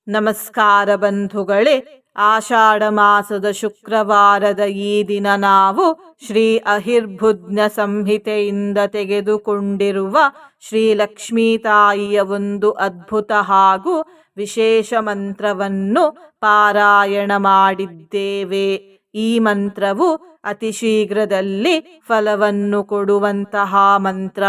ನಮಸ್ಕಾರ ಬಂಧುಗಳೇ, ಆಷಾಢ ಮಾಸದ ಶುಕ್ರವಾರದ ಈ ದಿನ ನಾವು ಶ್ರೀ ಅಹಿರ್ಭುಜ್ಞ ಸಂಹಿತೆಯಿಂದ ತೆಗೆದುಕೊಂಡಿರುವ ಶ್ರೀ ಲಕ್ಷ್ಮೀ ತಾಯಿಯ ಒಂದು ಅದ್ಭುತ ಹಾಗೂ ವಿಶೇಷ ಮಂತ್ರವನ್ನು ಪಾರಾಯಣ ಮಾಡಿದ್ದೇವೆ. ಈ ಮಂತ್ರವು ಅತಿ ಶೀಘ್ರದಲ್ಲಿ ಫಲವನ್ನು ಕೊಡುವಂತಹ ಮಂತ್ರ.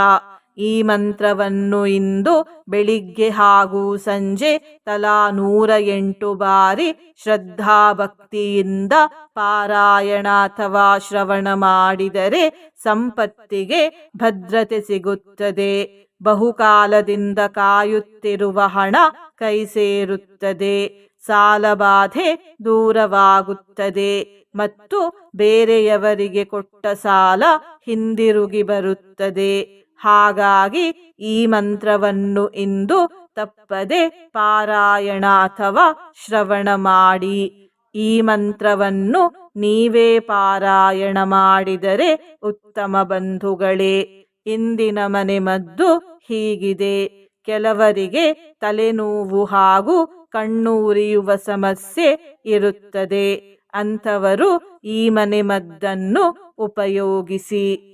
ಈ ಮಂತ್ರವನ್ನು ಇಂದು ಬೆಳಿಗ್ಗೆ ಹಾಗೂ ಸಂಜೆ ತಲಾ 108 ಬಾರಿ ಶ್ರದ್ಧಾಭಕ್ತಿಯಿಂದ ಪಾರಾಯಣ ಅಥವಾ ಶ್ರವಣ ಮಾಡಿದರೆ ಸಂಪತ್ತಿಗೆ ಭದ್ರತೆ ಸಿಗುತ್ತದೆ. ಬಹುಕಾಲದಿಂದ ಕಾಯುತ್ತಿರುವ ಹಣ ಕೈ ಸೇರುತ್ತದೆ. ಸಾಲಬಾಧೆ ದೂರವಾಗುತ್ತದೆ ಮತ್ತು ಬೇರೆಯವರಿಗೆ ಕೊಟ್ಟ ಸಾಲ ಹಿಂದಿರುಗಿ ಬರುತ್ತದೆ. ಹಾಗಾಗಿ ಈ ಮಂತ್ರವನ್ನು ಇಂದು ತಪ್ಪದೆ ಪಾರಾಯಣ ಅಥವಾ ಶ್ರವಣ ಮಾಡಿ. ಈ ಮಂತ್ರವನ್ನು ನೀವೇ ಪಾರಾಯಣ ಮಾಡಿದರೆ ಉತ್ತಮ ಬಂಧುಗಳೇ. ಇಂದಿನ ಮನೆಮದ್ದು ಹೀಗಿದೆ. ಕೆಲವರಿಗೆ ತಲೆನೋವು ಹಾಗೂ ಕಣ್ಣು ಉರಿಯುವ ಸಮಸ್ಯೆ ಇರುತ್ತದೆ. ಅಂಥವರು ಈ ಮನೆಮದ್ದನ್ನು ಉಪಯೋಗಿಸಿ.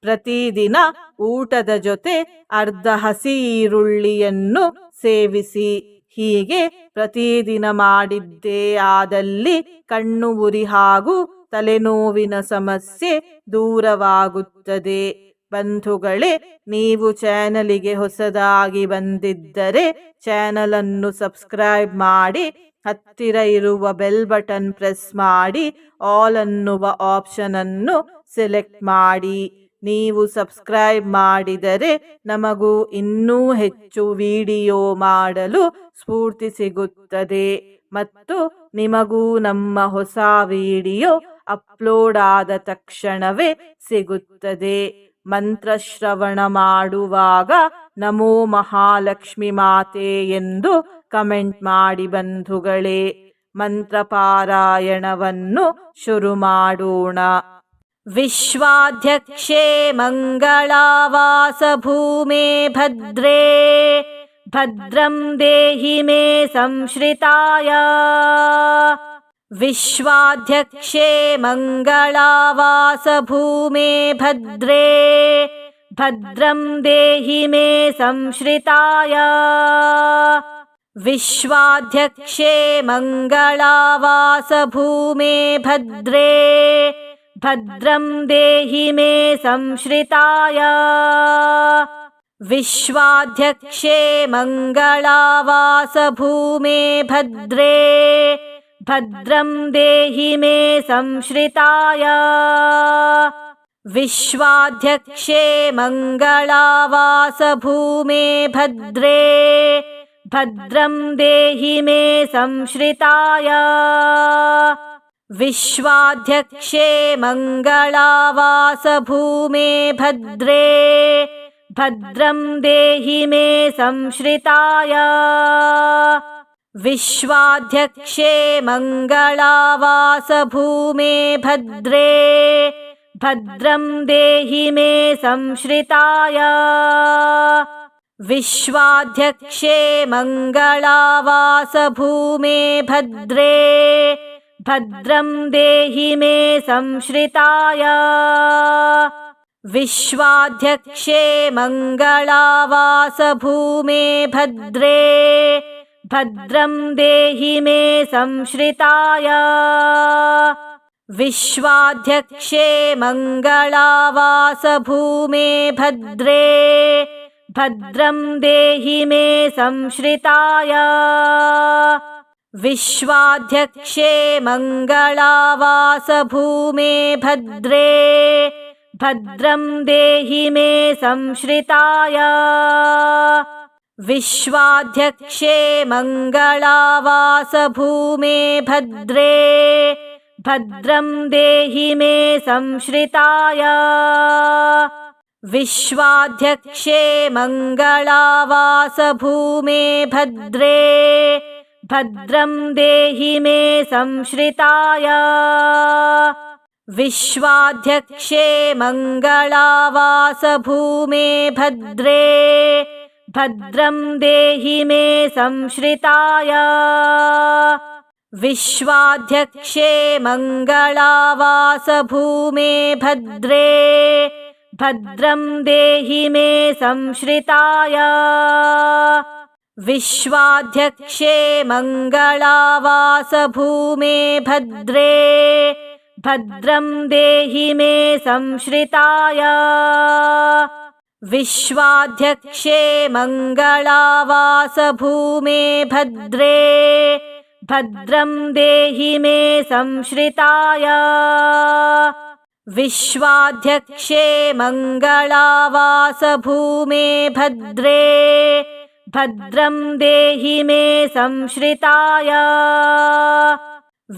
ಪ್ರತಿದಿನ ಊಟದ ಜೊತೆ ಅರ್ಧ ಹಸಿ ಈರುಳ್ಳಿಯನ್ನು ಸೇವಿಸಿ. ಹೀಗೆ ಪ್ರತಿದಿನ ಮಾಡಿದ್ದೇ ಆದಲ್ಲಿ ಕಣ್ಣು ಉರಿ ಹಾಗೂ ತಲೆನೋವಿನ ಸಮಸ್ಯೆ ದೂರವಾಗುತ್ತದೆ. ಬಂಧುಗಳೇ, ನೀವು ಚಾನಲಿಗೆ ಹೊಸದಾಗಿ ಬಂದಿದ್ದರೆ ಚಾನಲನ್ನು ಸಬ್ಸ್ಕ್ರೈಬ್ ಮಾಡಿ, ಹತ್ತಿರ ಇರುವ ಬೆಲ್ ಬಟನ್ ಪ್ರೆಸ್ ಮಾಡಿ, ಆಲ್ ಅನ್ನುವ ಆಪ್ಷನ್ ಅನ್ನು ಸೆಲೆಕ್ಟ್ ಮಾಡಿ. ನೀವು ಸಬ್ಸ್ಕ್ರೈಬ್ ಮಾಡಿದರೆ ನಮಗೂ ಇನ್ನೂ ಹೆಚ್ಚು ವಿಡಿಯೋ ಮಾಡಲು ಸ್ಫೂರ್ತಿ ಸಿಗುತ್ತದೆ ಮತ್ತು ನಿಮಗೂ ನಮ್ಮ ಹೊಸ ವಿಡಿಯೋ ಅಪ್ಲೋಡ್ ಆದ ತಕ್ಷಣವೇ ಸಿಗುತ್ತದೆ. ಮಂತ್ರಶ್ರವಣ ಮಾಡುವಾಗ ನಮೋ ಮಹಾಲಕ್ಷ್ಮಿ ಮಾತೆ ಎಂದು ಕಮೆಂಟ್ ಮಾಡಿ ಬಂಧುಗಳೇ. ಮಂತ್ರಪಾರಾಯಣವನ್ನು ಶುರು ಮಾಡೋಣ. ವಿಶ್ವಾಧ್ಯಕ್ಷೇ ಮಂಗಳಾವಾಸ ಭೂಮೇ ಭದ್ರೇ ಭದ್ರಂ ದೇಹಿ ಮೇ ಸಂಶ್ರಿತಾಯ. ವಿಶ್ವಾಧ್ಯಕ್ಷೇ ಮಂಗಳಾವಾಸ ಭೂಮೇ ಭದ್ರೇ ಭದ್ರಂ ದೇಹಿ ಮೇ ಸಂಶ್ರಿತಾಯ. ವಿಶ್ವಾಧ್ಯಕ್ಷೇ ಮಂಗಳಾವಾಸ ಭೂಮೇ ಭದ್ರೇ ಭದ್ರಂ ದೇಹಿ ಮೇ ಸಂಶ್ರಿತಾಯ. ವಿಶ್ವಾಧ್ಯಕ್ಷೇ ಮಂಗಳಾವಾಸ ಭೂಮೇ ಭದ್ರೇ ಭದ್ರಂ ದೇಹಿ ಮೇ ಸಂಶ್ರಿತಾಯ. ವಿಶ್ವಾಧ್ಯಕ್ಷೇ ಮಂಗಳಾವಾಸ ಭೂಮೇ ಭದ್ರೇ ಭದ್ರಂ ದೇಹಿ ಮೇ ಸಂಶ್ರಿತಾಯ. ವಿಶ್ವಾಧ್ಯಕ್ಷೇ ಮಂಗಳಾವಾಸ ಭೂಮೇ ಭದ್ರೇ ಭದ್ರಂ ದೇಹಿ ಮೇ ಸಂಶ್ರಿತಾಯ. ವಿಶ್ವಾಧ್ಯಕ್ಷೇ ಮಂಗಳಾವಾಸ ಭೂಮೇ ಭದ್ರೇ ಭದ್ರಂ ದೇಹಿ ಮೇ ಸಂಶ್ರಿತಾಯ. ವಿಶ್ವಾಧ್ಯಕ್ಷೇ ಮಂಗಳಾವಾಸ ಭೂಮೇ ಭದ್ರೇ ಭದ್ರಂ ದೇಹಿ ಮೇ ಸಂಶ್ರಿತಾಯ. ವಿಶ್ವಾಧ್ಯಕ್ಷೇ ಮಂಗಳಾವಾಸ ಭೂಮೇ ಭದ್ರೇ ಭದ್ರಂ ದೇಹಿ ಮೇ ಸಂಶ್ರಿತಾಯ. ವಿಶ್ವಾಧ್ಯಕ್ಷೇ ಮಂಗಳಾವಾಸ ಭೂಮೇ ಭದ್ರೇ ಭದ್ರಂ ದೇಹಿ ಮೇ ಸಂಶ್ರಿತಾಯ. ವಿಶ್ವಾಧ್ಯಕ್ಷೇ ಮಂಗಳಾವಾಸ ಭೂಮೇ ಭದ್ರೇ ಭದ್ರಂ ದೇಹಿ ಮೇ ಸಂಶ್ರಿತಾಯ. ವಿಶ್ವಾಧ್ಯಕ್ಷೇ ಮಂಗಳಾವಾಸ ಭೂಮೇ ಭದ್ರೇ ಭದ್ರಂ ದೇಹಿ ಮೇ ಸಂಶ್ರಿತಾಯ. ವಿಶ್ವಾಧ್ಯಕ್ಷೇ ಮಂಗಳಾವಾಸ ಭೂಮೇ ಭದ್ರೇ ಭದ್ರಂ ದೇಹಿ ಮೇ ಸಂಶ್ರಿತಾಯ. ವಿಶ್ವಾಧ್ಯಕ್ಷೇ ಮಂಗಳಾವಾಸ ಭೂಮೇ ಭದ್ರೇ भद्रं देहि मे संश्रिताय विश्वाध्यक्षे मङ्गलावासभूमे भद्रे भद्रं देहि मे संश्रिताय विश्वाध्यक्षे मङ्गलावासभूमे भद्रे भद्रं देहि मे संश्रिताय विश्वाध्यक्षे मङ्गलावासभूमे भद्रे भद्रं देहि मे संश्रिताय विश्वाध्यक्षे मङ्गलावासभूमे भद्रे भद्रं देहि मे संश्रिताय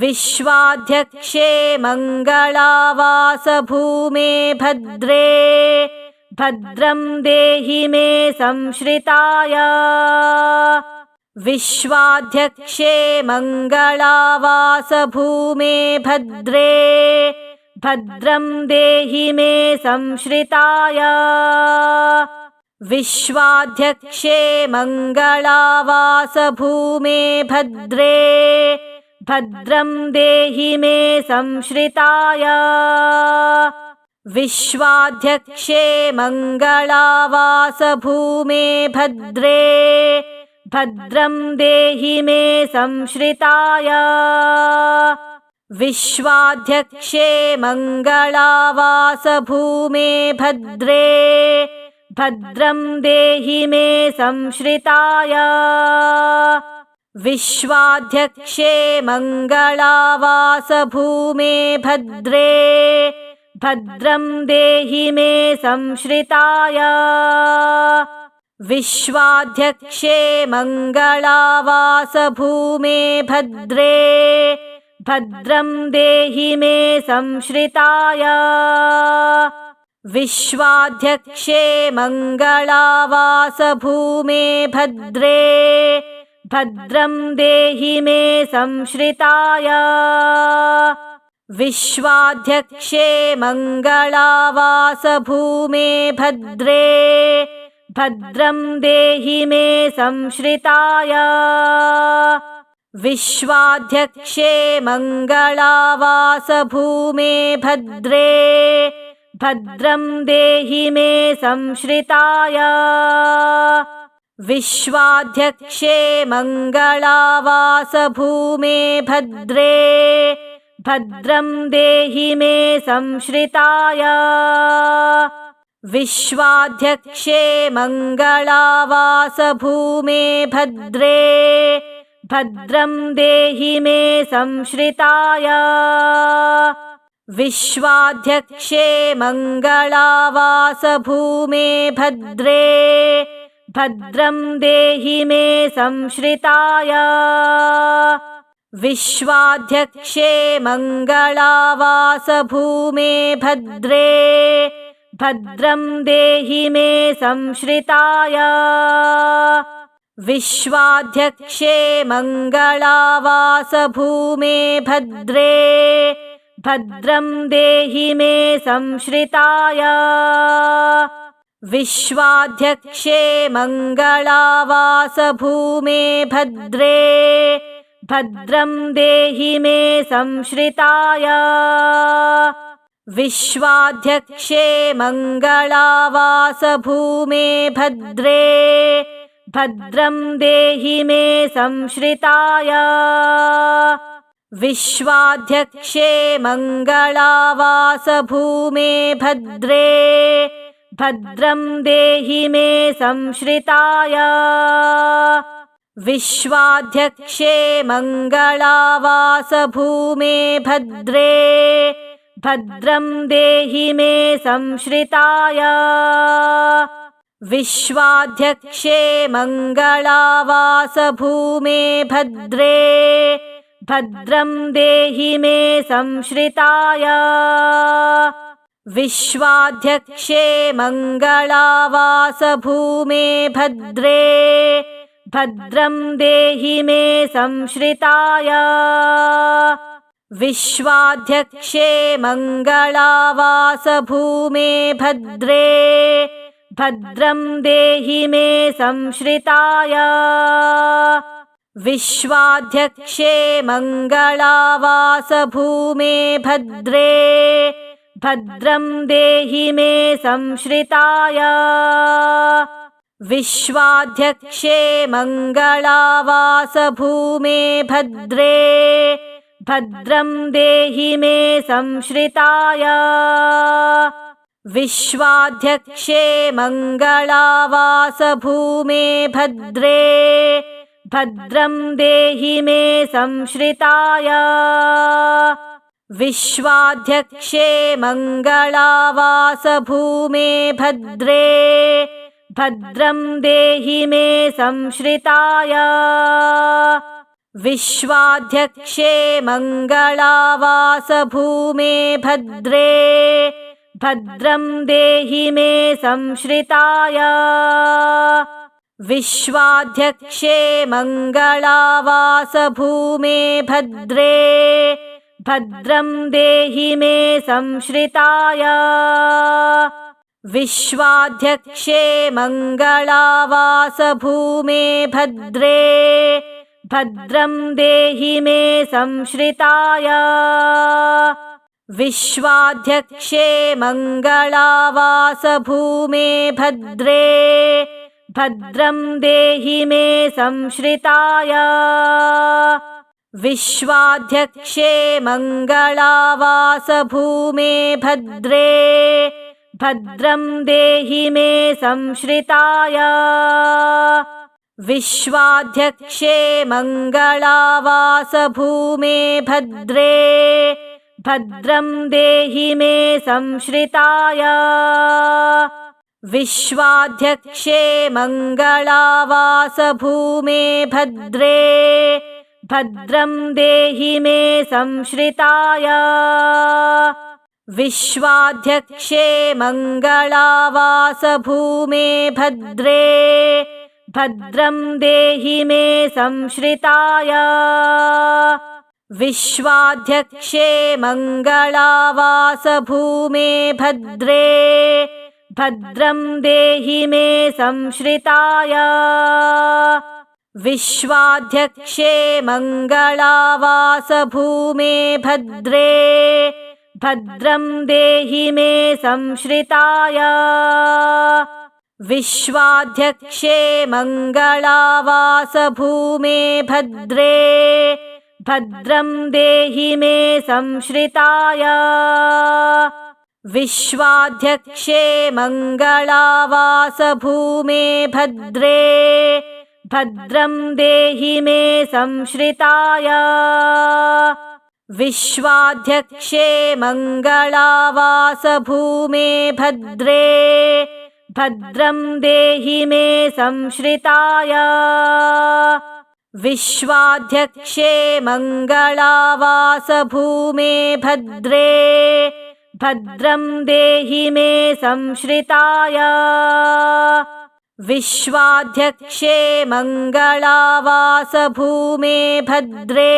विश्वाध्यक्षे मङ्गलावासभूमे भद्रे भद्रं देहि मे संश्रिताय विश्वाध्यक्षे मङ्गलावासभूमे भद्रे भद्रं देहि मे संश्रिताय विश्वाध्यक्षे मङ्गलावासभूमे भद्रे भद्रं देहि मे संश्रिताय विश्वाध्यक्षे मङ्गलावासभूमे भद्रे भद्रं देहि मे संश्रिताय विश्वाध्यक्षे मङ्गलावासभूमे भद्रे भद्रं देहि मे संश्रिताय विश्वाध्यक्षे मङ्गलावासभूमे भद्रे भद्रं देहि मे संश्रिताय विश्वाध्यक्षे मङ्गलावासभूमे भद्रे भद्रं देहि मे संश्रिताय विश्वाध्यक्षे मङ्गलावासभूमे भद्रे भद्रं देहि मे संश्रिताय विश्वाध्यक्षे मङ्गलावासभूमे भद्रे भद्रं देहि मे संश्रिताय विश्वाध्यक्षे मङ्गलावासभूमे भद्रे भद्रं देहि मे संश्रिताय विश्वाध्यक्षे मङ्गलावासभूमे भद्रे भद्रं देहि मे संश्रिताय विश्वाध्यक्षे मङ्गलावासभूमे भद्रे भद्रं देहि मे संश्रिताय विश्वाध्यक्षे मङ्गलावासभूमे भद्रे भद्रं देहि मे संश्रिताय विश्वाध्यक्षे मङ्गलावासभूमे भद्रे भद्रं देहि मे संश्रिताय विश्वाध्यक्षे मङ्गलावासभूमे भद्रे भद्रं देहि मे संश्रिताय विश्वाध्यक्षे मङ्गलावासभूमे भद्रे भद्रं देहि मे संश्रिताय विश्वाध्यक्षे मङ्गलावासभूमे भद्रे भद्रं देहि मे संश्रिताय विश्वाध्यक्षे मङ्गलावासभूमे भद्रे भद्रं देहि मे संश्रिताय विश्वाध्यक्षे मङ्गलावासभूमे भद्रे भद्रं देहि मे संश्रिताय विश्वाध्यक्षे मङ्गलावासभूमे भद्रे भद्रं देहि मे संश्रिताय विश्वाध्यक्षे मङ्गलावासभूमे भद्रे भद्रं देहि मे संश्रिताय विश्वाध्यक्षे मङ्गलावासभूमे भद्रे भद्रं देहि मे संश्रिताय विश्वाध्यक्षे मङ्गलावासभूमे भद्रे भद्रं देहि मे संश्रिताय विश्वाध्यक्षे मङ्गलावासभूमे भद्रे भद्रं देहि मे संश्रिताय विश्वाध्यक्षे मङ्गलावासभूमे भद्रे भद्रं देहि मे संश्रिताय विश्वाध्यक्षे मङ्गलावासभूमे भद्रे भद्रं देहि मे संश्रिताय विश्वाध्यक्षे मङ्गलावासभूमे भद्रे भद्रं देहि मे संश्रिताय विश्वाध्यक्षे मङ्गलावासभूमे भद्रे भद्रं देहि मे संश्रिताय विश्वाध्यक्षे मङ्गलावासभूमे भद्रे भद्रं देहि मे संश्रिताय विश्वाध्यक्षे मङ्गलावासभूमे भद्रे भद्रं देहि मे संश्रिताय विश्वाध्यक्षे मङ्गलावासभूमे भद्रे भद्रं देहि मे संश्रिताय विश्वाध्यक्षे मङ्गलावासभूमे भद्रे भद्रं देहि मे संश्रिताय विश्वाध्यक्षे मङ्गलावासभूमे भद्रे भद्रं देहि मे संश्रिताय विश्वाध्यक्षे मङ्गलावासभूमे भद्रे भद्रं देहि मे संश्रिताय विश्वाध्यक्षे मङ्गलावासभूमे भद्रे भद्रं देहि मे संश्रिताय विश्वाध्यक्षे मङ्गलावासभूमे भद्रे भद्रं देहि मे संश्रिताय विश्वाध्यक्षे मङ्गलावासभूमे भद्रे भद्रं देहि मे संश्रिताय विश्वाध्यक्षे मङ्गलावासभूमे भद्रे भद्रं देहि मे संश्रिताय विश्वाध्यक्षे मङ्गलावासभूमे भद्रे भद्रं देहि मे संश्रिताय विश्वाध्यक्षे मङ्गलावासभूमे भद्रे भद्रं देहि मे संश्रिताय विश्वाध्यक्षे मङ्गलावासभूमे भद्रे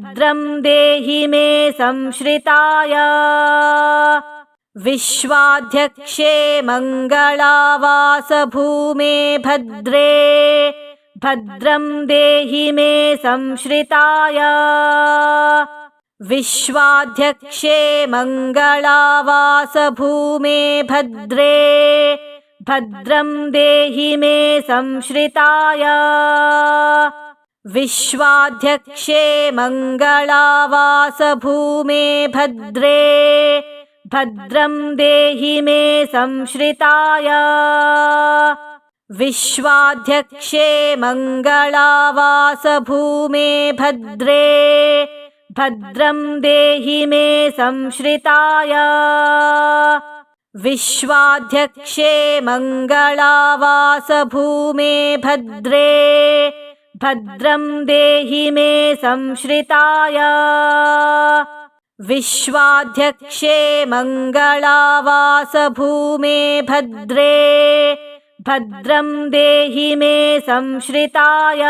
भद्रं देहि मे संश्रिताय विश्वाध्यक्षे मङ्गलावासभूमे भद्रे भद्रं देहि मे संश्रिताय विश्वाध्यक्षे मङ्गलावासभूमे भद्रे भद्रं देहि मे संश्रिताय विश्वाध्यक्षे मङ्गलावासभूमे भद्रे भद्रं देहि मे संश्रिताय विश्वाध्यक्षे मङ्गलावासभूमे भद्रे भद्रं देहि मे संश्रिताय विश्वाध्यक्षे मङ्गलावासभूमे भद्रे भद्रं देहि मे संश्रिताय विश्वाध्यक्षे मङ्गलावासभूमे भद्रे भद्रं देहि मे संश्रिताय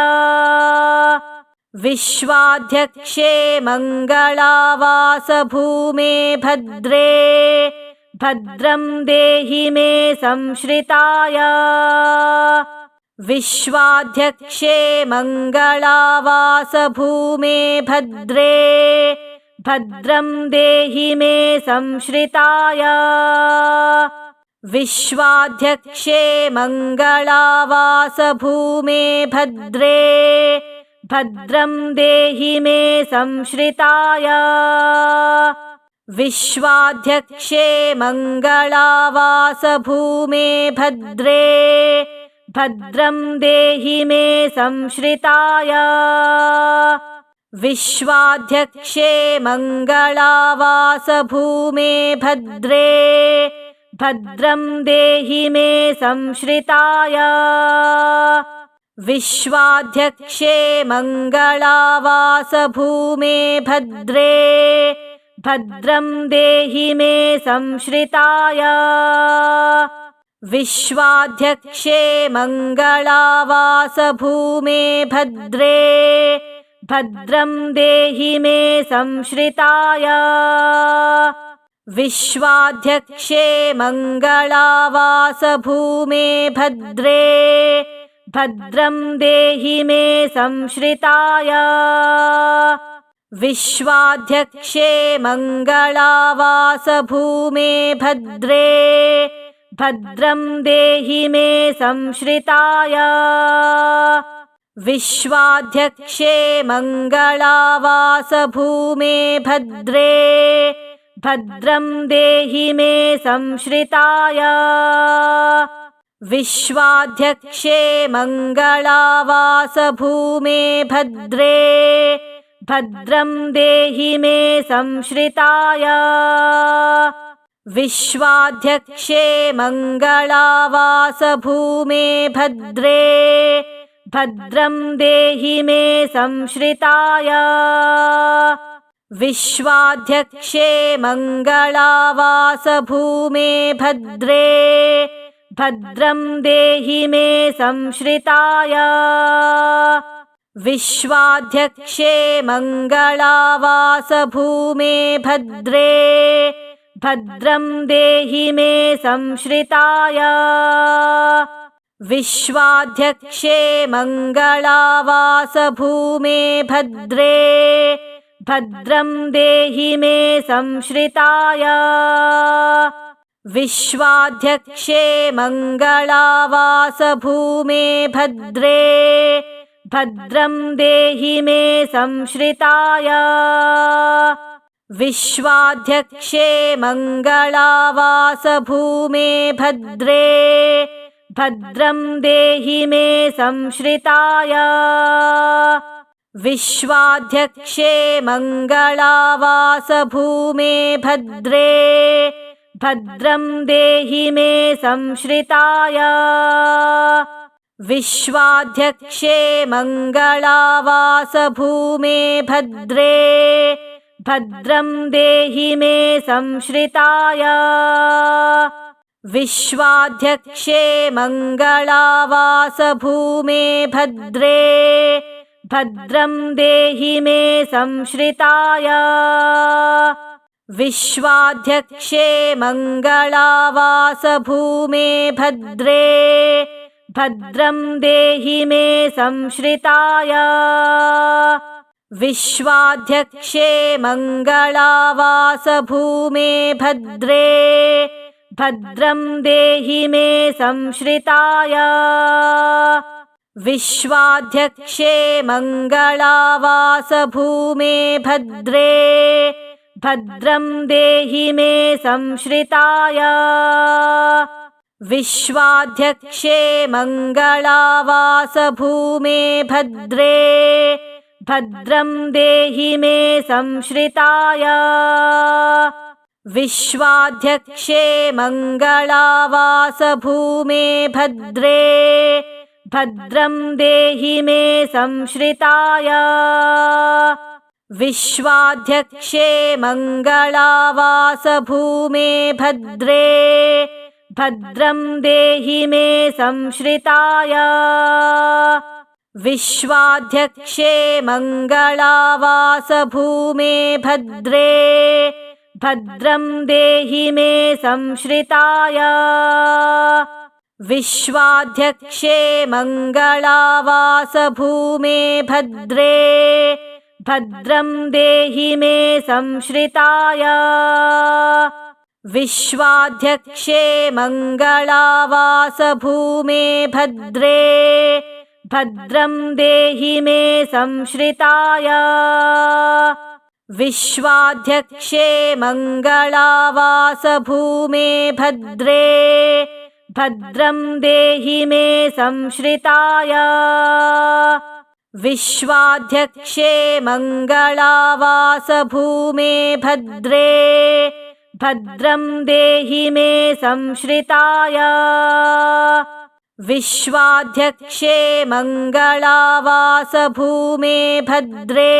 विश्वाध्यक्षे मङ्गलावासभूमे भद्रे भद्रं देहि मे संश्रिताय विश्वाध्यक्षे मङ्गलावासभूमे भद्रे भद्रं देहि मे संश्रिताय विश्वाध्यक्षे मङ्गलावासभूमे भद्रे भद्रं देहि मे संश्रिताय विश्वाध्यक्षे मङ्गलावासभूमे भद्रे भद्रं देहि मे संश्रिताय विश्वाध्यक्षे मङ्गलावासभूमे भद्रे भद्रं देहि मे संश्रिताय विश्वाध्यक्षे मङ्गलावासभूमे भद्रे भद्रं देहि मे संश्रिताय विश्वाध्यक्षे मङ्गलावासभूमे भद्रे भद्रं देहि मे संश्रिताय विश्वाध्यक्षे मङ्गलावासभूमे भद्रे भद्रं देहि मे संश्रिताय विश्वाध्यक्षे मङ्गलावासभूमे भद्रे भद्रं देहि मे संश्रिताय विश्वाध्यक्षे मङ्गलावासभूमे भद्रे भद्रं देहि मे संश्रिताय विश्वाध्यक्षे मङ्गलावासभूमे भद्रे भद्रं देहि मे संश्रिताय विश्वाध्यक्षे मङ्गलावासभूमे भद्रे भद्रं देहि मे संश्रिताय विश्वाध्यक्षे मङ्गलावासभूमे भद्रे भद्रं देहि मे संश्रिताय विश्वाध्यक्षे मङ्गलावासभूमे भद्रे भद्रं देहि मे संश्रिताय विश्वाध्यक्षे मङ्गलावासभूमे भद्रे भद्रं देहि मे संश्रिताय विश्वाध्यक्षे मङ्गलावासभूमे भद्रे भद्रं देहि मे संश्रिताय विश्वाध्यक्षे मङ्गलावासभूमे भद्रे भद्रं देहि मे संश्रिताय विश्वाध्यक्षे मङ्गलावासभूमे भद्रे भद्रं देहि मे संश्रिताय विश्वाध्यक्षे मङ्गलावासभूमे भद्रे भद्रं देहि मे संश्रिताय विश्वाध्यक्षे मङ्गलावासभूमे भद्रे भद्रं देहि मे संश्रिताय विश्वाध्यक्षे मङ्गलावासभूमे भद्रे भद्रं देहि मे संश्रिताय विश्वाध्यक्षे मङ्गलावासभूमे भद्रे भद्रं देहि मे संश्रिताय विश्वाध्यक्षे मङ्गलावासभूमे भद्रे भद्रं देहि मे संश्रिताय विश्वाध्यक्षे मङ्गलावासभूमे भद्रे भद्रं देहि मे संश्रिताय विश्वाध्यक्षे मङ्गलावासभूमे भद्रे भद्रं देहि मे संश्रिताय विश्वाध्यक्षे मङ्गलावासभूमे भद्रे भद्रं देहि मे संश्रिताय विश्वाध्यक्षे मङ्गलावासभूमे भद्रे भद्रं देहि मे संश्रिताय विश्वाध्यक्षे मङ्गलावासभूमे भद्रे भद्रं देहि मे संश्रिताय विश्वाध्यक्षे मङ्गलावासभूमे भद्रे भद्रं देहि मे संश्रिताय विश्वाध्यक्षे मङ्गलावासभूमे भद्रे भद्रं देहि मे संश्रिताय विश्वाध्यक्षे मङ्गलावासभूमे भद्रे भद्रं देहि मे संश्रिताय विश्वाध्यक्षे मङ्गलावासभूमे भद्रे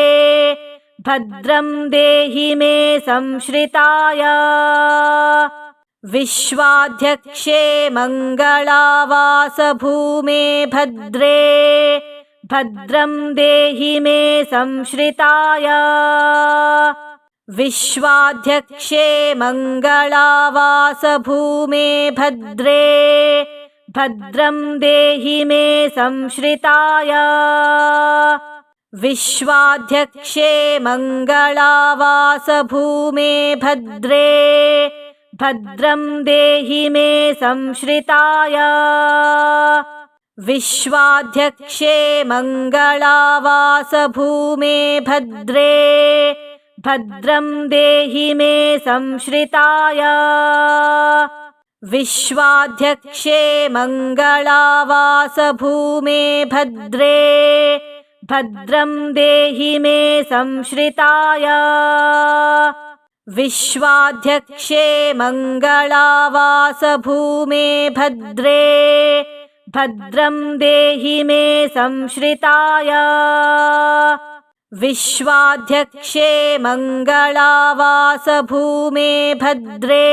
भद्रं देहि मे संश्रिताय विश्वाध्यक्षे मङ्गलावासभूमे भद्रे भद्रं देहि मे संश्रिताय विश्वाध्यक्षे मङ्गलावासभूमे भद्रे भद्रं देहि मे संश्रिताय विश्वाध्यक्षे मङ्गलावासभूमे भद्रे भद्रं देहि मे संश्रिताय विश्वाध्यक्षे मङ्गलावासभूमे भद्रे भद्रं देहि मे संश्रिताय विश्वाध्यक्षे मङ्गलावासभूमे भद्रे भद्रं देहि मे संश्रिताय विश्वाध्यक्षे मङ्गलावासभूमे भद्रे भद्रं देहि मे संश्रिताय विश्वाध्यक्षे मङ्गलावासभूमे भद्रे भद्रं देहि मे संश्रिताय विश्वाध्यक्षे मङ्गलावासभूमे भद्रे भद्रं देहि मे संश्रिताय विश्वाध्यक्षे मङ्गलावासभूमे भद्रे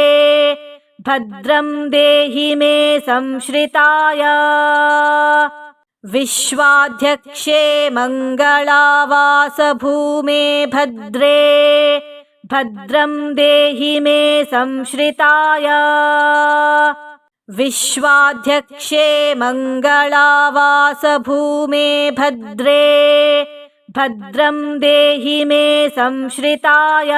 भद्रं देहि मे संश्रिताय विश्वाध्यक्षे मङ्गलावासभूमे भद्रे भद्रं देहि मे संश्रिताय विश्वाध्यक्षे मङ्गलावासभूमे भद्रे भद्रं देहि मे संश्रिताय विश्वाध्यक्षे मङ्गलावासभूमे भद्रे भद्रं देहि मे संश्रिताय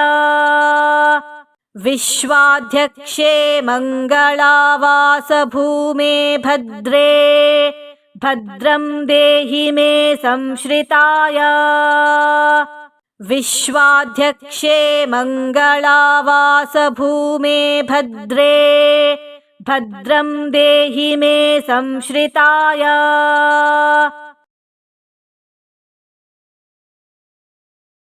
विश्वाध्यक्षे मङ्गलावासभूमे भद्रे भद्रं देहि मे संश्रिताय विश्वाध्यक्षे मङ्गलावासभूमे भद्रे भद्रं देहि मे संश्रिताय।